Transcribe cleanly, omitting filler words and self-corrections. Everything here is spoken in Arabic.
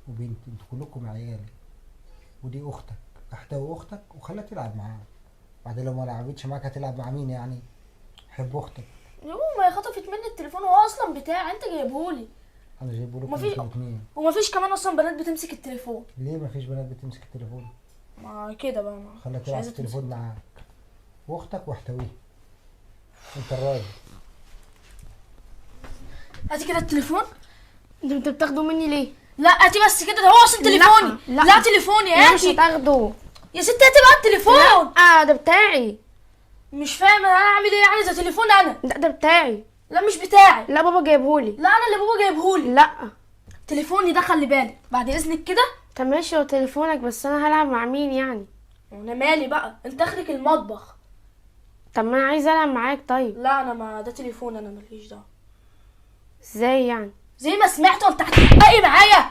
وبنت، انتوا كلكم عيالي، ودي اختك، احتوي اختك وخليها تلعب معاك. بعدين لو ما لعبتش معاك هتلعب مع مين يعني؟ حب اختك. يوم ما هي خطفت مني التليفون، هو اصلا بتاعي، انت جايبهولي. انا جايبه لكم ومفيش انتوا الاثنين. ومفيش كمان اصلا بنات بتمسك التليفون. ليه ما فيش بنات بتمسك التليفون؟ ما كده بقى، ما خليها مش تلعب عايزه التليفون تمسك. معاك، واختك واحتويها. انت الراجل. هاتي كده التليفون. انت بتاخده مني ليه؟ لا هاتي بس كده، ده هو اصلا تليفوني. لا. لا تليفوني لا مش هاتي. هتاخده. يا ستي هاتي بقى التليفون. لا ده بتاعي. مش فاهم انا اعمل ايه يعني؟ ده تليفون انا. لا ده بتاعي. لا مش بتاعي. لا بابا جايبهولي. لا انا اللي بابا جايبهولي. لا. تليفوني ده خلي بالك بعد اذنك كده. طب ماشي هو تليفونك، بس انا هلعب مع مين يعني؟ وانا مالي بقى، انت اخرك المطبخ. طب ما انا عايزه العب معاك. طيب لا انا، ما ده تليفون انا، ماليش دعوه. ازاي يعني؟ زي ما سمعت، انت هتحققي معايا.